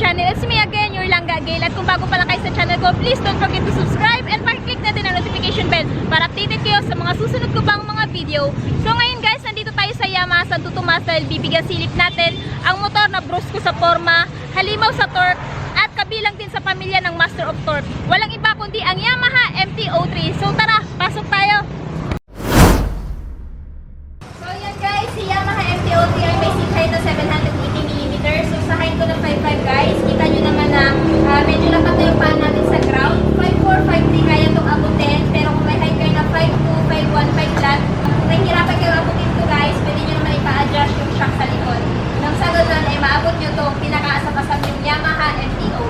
channel. It's me again, your Langga Gail. At kung bago pa lang kayo sa channel ko, please don't forget to subscribe and pakiclick na din ang notification bell para updated kayo sa mga susunod ko pang mga video. So ngayon guys, nandito tayo sa Yamaha Santo Tomas dahil bibigyan silip natin ang motor na brusko sa forma, halimaw sa torque, at kabilang din sa pamilya ng Master of Torque. Walang iba kundi ang Yamaha MT-03. So tara, pasok tayo! So yan guys, si Yamaha MT-03 ay may seat height na 780mm. So sa height ko na 5'5 guys, kita nyo naman na medyo lapat na yung paan natin sa ground. 5'4", 5'3 kaya itong abutin. Pero kung may height kayo na 5'2", 5'1", 5 flat, kung nahihirapan kayo abutin ito guys, pwede nyo naman ipa-adjust yung shock sa likod. Nang sa ganoon ay maabot nyo itong pinakaasapasap yung Yamaha MT-03.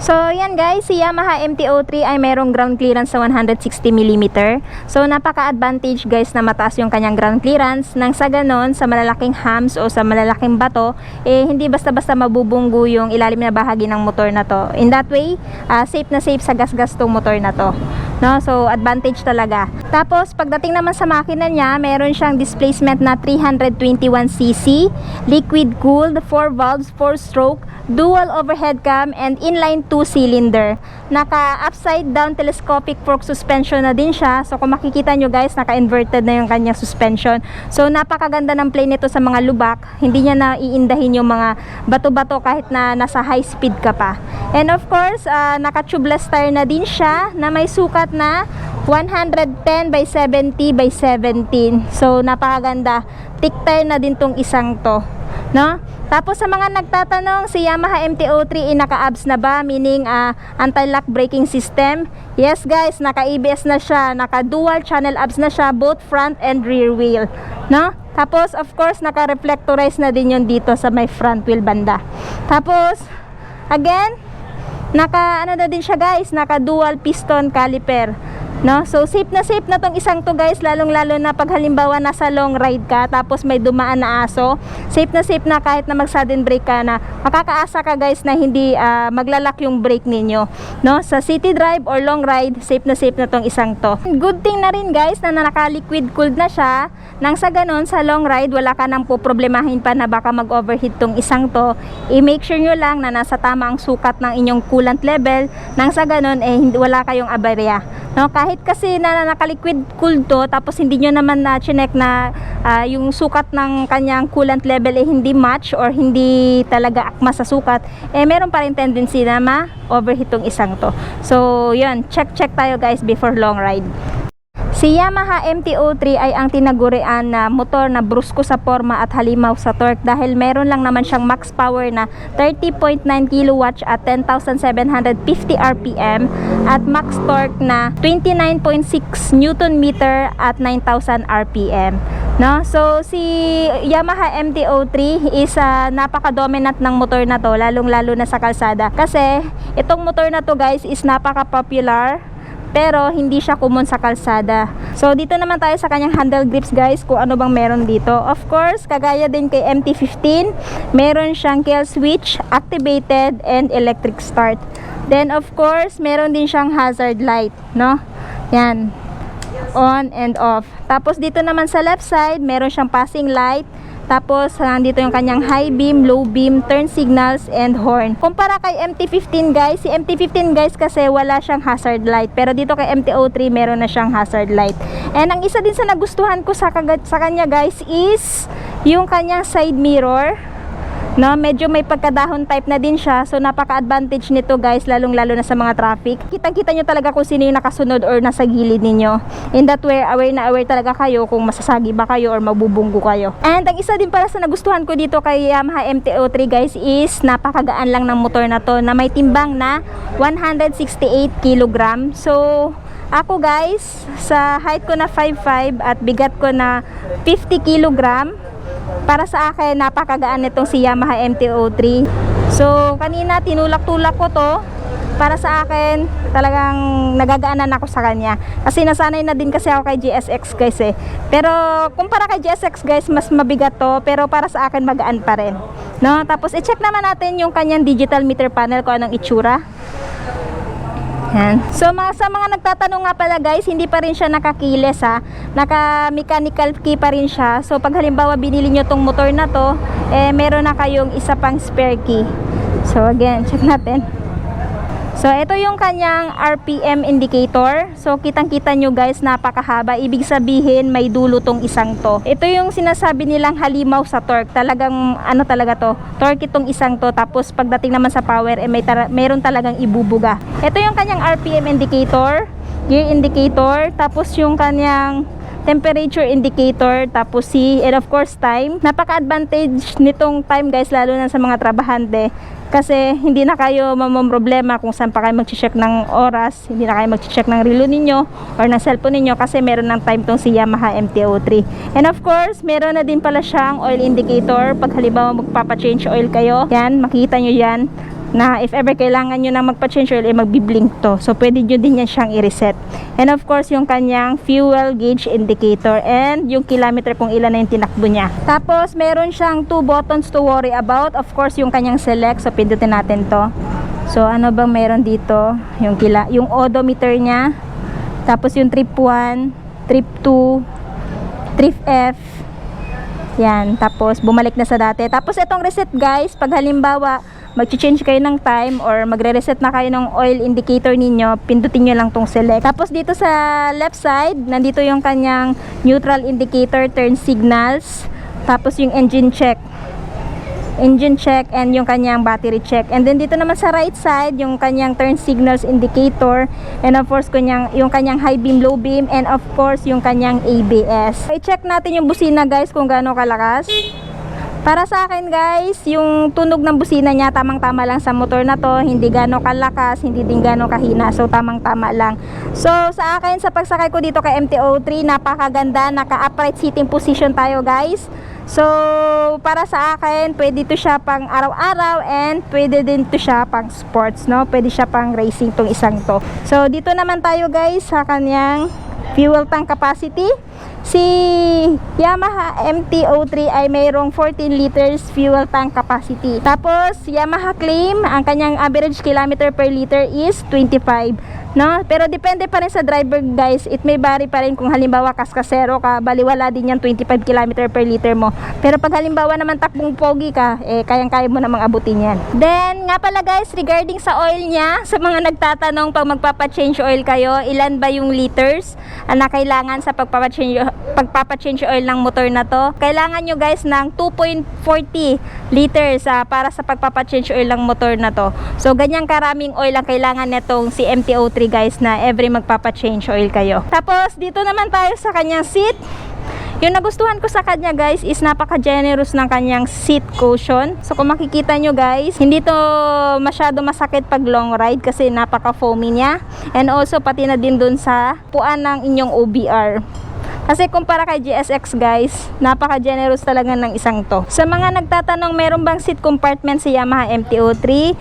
So yan guys, si Yamaha MT-03 ay merong ground clearance sa 160mm. So napaka-advantage guys na mataas yung kanyang ground clearance. Nang sa ganon, sa malalaking humps o sa malalaking bato, hindi basta-basta mabubunggo yung ilalim na bahagi ng motor na to. In that way, safe na safe sa gas-gas tong motor na to. No? So advantage talaga. Tapos pagdating naman sa makina niya, meron siyang displacement na 321cc, liquid cooled, 4 valves, 4 stroke, dual overhead cam, and inline 2-cylinder. Naka upside down telescopic fork suspension na din siya. So kung makikita nyo guys, naka-inverted na yung kanyang suspension. So napakaganda ng play nito sa mga lubak. Hindi niya na iindahin yung mga bato-bato kahit na nasa high speed ka pa. And of course, naka-tubeless tire na din siya na may sukat na 110 by 70 by 17. So napakaganda. Thick tire na din tong isang to, no? Tapos sa mga nagtatanong, si Yamaha MT-03 naka-ABS na ba? Meaning anti-lock braking system. Yes guys, naka-ABS na siya, naka-dual channel ABS na siya, both front and rear wheel, no? Tapos of course, naka-reflectorize na din yun dito sa may front wheel banda. Tapos again, naka-ano na din siya guys, naka-dual piston caliper. No? So safe na tong isang to guys, lalong-lalo na pag halimbawa nasa long ride ka tapos may dumaan na aso. Safe na kahit na mag sudden brake ka na. Makakaasa ka guys na hindi maglalak yung brake ninyo. No? Sa city drive or long ride, safe na tong isang to. Good thing na rin guys na naka-liquid cooled na siya. Nang sa ganon, sa long ride, wala ka nang poproblemahin pa na baka mag-overheat tong isang to. I-make sure nyo lang na nasa tama ang sukat ng inyong coolant level. Nang sa ganon, wala kayong aberya. No, kahit kasi na naka-liquid cooled to, tapos hindi nyo naman na chinek na yung sukat ng kanyang coolant level hindi match or hindi talaga akma sa sukat, meron pa rin tendency na ma-overheat tong isang to. So yun, check tayo guys before long ride. Si Yamaha MT-03 ay ang tinagurian na motor na brusko sa forma at halimaw sa torque dahil meron lang naman siyang max power na 30.9 kW at 10,750 RPM at max torque na 29.6 Nm at 9,000 RPM. No? So si Yamaha MT-03 is napaka-dominant ng motor na to, lalong-lalo na sa kalsada. Kasi itong motor na to guys is napaka-popular pero hindi siya common sa kalsada. So dito naman tayo sa kanyang handle grips guys, kung ano bang meron dito. Of course, kagaya din kay MT-15, meron siyang kill switch, activated, and electric start. Then of course, meron din siyang hazard light, no? Yan, on and off. Tapos dito naman sa left side, meron siyang passing light. Tapos nandito yung kanyang high beam, low beam, turn signals, and horn. Kumpara kay MT-15 guys, si MT-15 guys kasi wala siyang hazard light. Pero dito kay MT-03 meron na siyang hazard light. And ang isa din sa nagustuhan ko sa kanya guys is yung kanyang side mirror. No, medyo may pagkadahon type na din siya. So napaka-advantage nito guys, lalong-lalo na sa mga traffic. Kitang-kita nyo talaga kung sino yung nakasunod or nasa gilid ninyo. In that way, aware talaga kayo kung masasagi ba kayo or mabubunggo kayo. And ang isa din para sa nagustuhan ko dito kay Yamaha MT-03 guys is napakagaan lang ng motor na to na may timbang na 168 kg. So ako guys, sa height ko na 5'5 at bigat ko na 50 kg, para sa akin napakagaan nitong si Yamaha MT-03. So kanina tinulak-tulak ko to, para sa akin talagang nagagaanan ako sa kanya kasi nasanay na din kasi ako kay GSX guys pero kumpara kay GSX guys mas mabigat to, pero para sa akin magaan pa rin, no? Tapos i-check naman natin yung kanyang digital meter panel kung anong itsura. Yan. So sa mga nagtatanong nga pala guys, hindi pa rin siya nakakiles naka-mechanical key pa rin siya. So pag halimbawa binili nyo tong motor na to, meron na kayong isa pang spare key. So again, check natin. So ito yung kanyang RPM indicator. So kitang-kita nyo guys, napakahaba. Ibig sabihin may dulo tong isang to. Ito yung sinasabi nilang halimaw sa torque. Talagang ano talaga to, torque itong isang to. Tapos pagdating naman sa power, meron talagang ibubuga. Ito yung kanyang RPM indicator, gear indicator, tapos yung kanyang temperature indicator, tapos and of course time. Napaka-advantage nitong time guys, lalo na sa mga trabahante, kasi hindi na kayo mamomroblema kung saan pa kayo mag-check ng oras, hindi na kayo mag-check ng relo ninyo or ng cellphone ninyo, kasi meron ng time tong si Yamaha MT-03. And of course, meron na din pala siyang oil indicator. Pag halimbawa magpapa-change oil kayo, yan, makita nyo yan, na if ever kailangan nyo na magpa-change oil, magbiblink to. So pwede nyo din yan siyang i-reset. And of course, yung kanyang fuel gauge indicator and yung kilometer kung ilan na yung tinakbo niya. Tapos meron siyang 2 buttons to worry about. Of course, yung kanyang select. So pindutin natin to. So ano bang meron dito? Yung odometer niya. Tapos yung trip 1, trip 2, trip F. Yan. Tapos bumalik na sa dati. Tapos itong reset guys, pag halimbawa mag-change kayo ng time or magre-reset na kayo ng oil indicator ninyo, pindutin nyo lang tong select. Tapos dito sa left side, nandito yung kanyang neutral indicator, turn signals, tapos yung engine check and yung kanyang battery check. And then dito naman sa right side, yung kanyang turn signals indicator, and of course yung kanyang high beam, low beam, and of course yung kanyang ABS. I-check natin yung busina guys kung gaano kalakas. Para sa akin guys, yung tunog ng busina niya tamang-tama lang sa motor na to. Hindi gano'ng kalakas, hindi din gano'ng kahina. So tamang-tama lang. So sa akin, sa pagsakay ko dito kay MT-03, napakaganda. Naka-upright sitting position tayo guys. So para sa akin, pwede to siya pang araw-araw and pwede din to siya pang sports, no? Pwede siya pang racing tong isang to. So dito naman tayo guys sa kanyang fuel tank capacity. Si Yamaha MT-03 ay mayroong 14 liters fuel tank capacity. Tapos Yamaha claim, ang kanyang average kilometer per liter is 25, no? Pero depende pa rin sa driver guys. It may vary pa rin. Kung halimbawa kaskasero ka, baliwala din yan 25 km per liter mo. Pero pag halimbawa naman takbong pogi ka, kayang-kaya mo namang abutin yan. Then nga pala guys, regarding sa oil niya, sa mga nagtatanong pag magpapa-change oil kayo, ilan ba yung liters na kailangan sa pagpapa-change oil ng motor na to? Kailangan nyo guys ng 2.40 liters para sa pagpapa-change oil ng motor na to. So ganyang karaming oil ang kailangan netong si MT-03 guys, na every magpapa-change oil kayo. Tapos dito naman tayo sa kanyang seat. Yung nagustuhan ko sa kanya guys is napaka-generous ng kanyang seat cushion. So kung makikita nyo guys, hindi to masyado masakit pag long ride kasi napaka-foamy niya. And also pati na din dun sa puan ng inyong OBR. Kasi kumpara kay GSX guys, napaka-generous talaga ng isang to. Sa mga nagtatanong, meron bang seat compartment si Yamaha MT-03?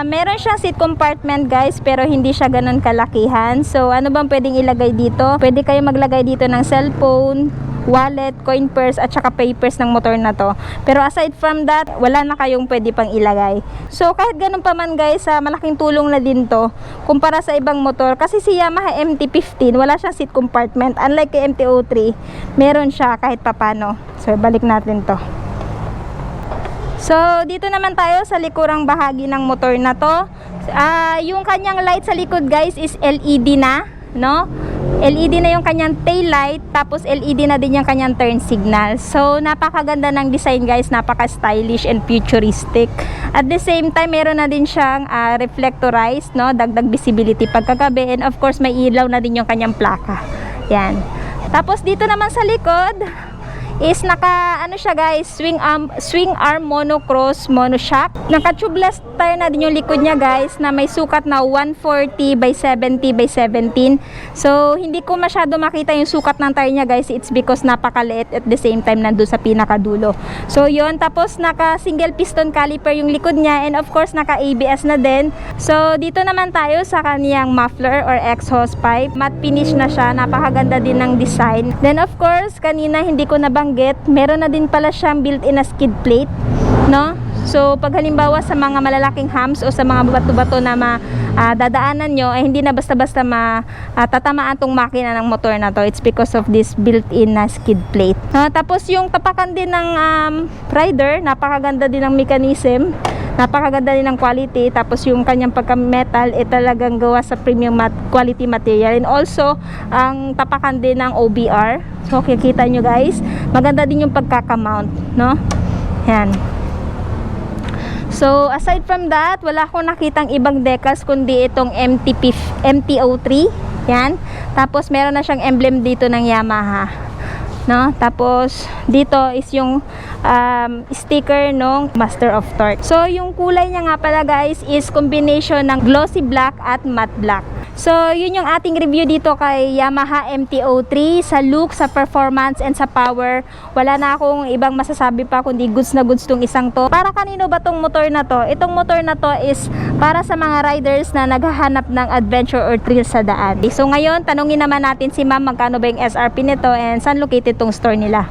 Meron siyang seat compartment guys, pero hindi siya ganun kalakihan. So ano bang pwedeng ilagay dito? Pwede kayo maglagay dito ng cellphone, wallet, coin purse, at saka papers ng motor na to. Pero aside from that, wala na kayong pwede pang ilagay. So kahit ganun pa man guys, malaking tulong na din to kumpara sa ibang motor. Kasi si Yamaha MT-15, wala siyang seat compartment. Unlike kay MT-03, meron siya kahit papano. So balik natin to. So dito naman tayo sa likurang bahagi ng motor na to. Yung kanyang light sa likod guys is LED na, no? LED na yung kanyang tail light, tapos LED na din yung kanyang turn signal. So napakaganda ng design guys, napaka-stylish and futuristic. At the same time, meron na din siyang reflectorized, no, dagdag visibility pagkagabi, and of course may ilaw na din yung kanyang plaka. Yan. Tapos dito naman sa likod is naka ano siya guys, swing arm monocross monoshock. Naka tubeless tire na din yung likod niya guys, na may sukat na 140 by 70 by 17. So hindi ko masyado makita yung sukat ng tire niya guys, it's because napakaliit, at the same time nandun sa pinakadulo. So yun, tapos naka single piston caliper yung likod niya, and of course naka ABS na din. So dito naman tayo sa kaniyang muffler or exhaust pipe. Matte finish na siya, napakaganda din ng design. Then of course, kanina hindi ko nabanggit, meron na din pala siyang built-in na skid plate, no? So pag halimbawa sa mga malalaking humps o sa mga bato-bato na dadaanan nyo, ay hindi na basta-basta tatamaan tong makina ng motor na to. It's because of this built-in na skid plate. Tapos yung tapakan din ng rider, napakaganda din ng mechanism. Napakaganda din ng quality. Tapos yung kanyang pagka-metal, talagang gawa sa premium quality material. And also, ang tapakan din ng OBR. So, kikita nyo guys, maganda din yung pagkaka-mount, no? Yan. So, aside from that, wala akong nakitang ibang decals kundi itong MT-03. Yan. Tapos, meron na siyang emblem dito ng Yamaha. No? Tapos, dito is yung sticker ng Master of Torque. So, yung kulay niya nga pala guys is combination ng glossy black at matte black. So, yun yung ating review dito kay Yamaha MT-03 sa look, sa performance, and sa power. Wala na akong ibang masasabi pa kundi goods na goods tong isang to. Para kanino ba tong motor na to? Itong motor na to is para sa mga riders na naghahanap ng adventure or thrill sa daan. So, ngayon, tanungin naman natin si ma'am magkano ba yung SRP nito and saan located tong store nila.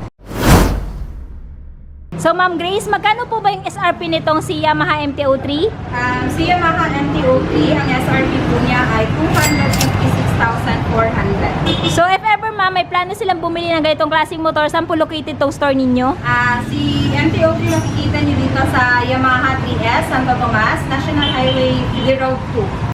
So, Ma'am Grace, magkano po ba yung SRP nitong si Yamaha MT-03? Si Yamaha MT-03, ang SRP po niya ay 256,400. So, if ever ma'am, may plano silang bumili ng ganitong klaseng motor, saan po located tong store ninyo? Si MT-03 nakikita niyo dito sa Yamaha 3S, Santo Tomas, National Highway 02.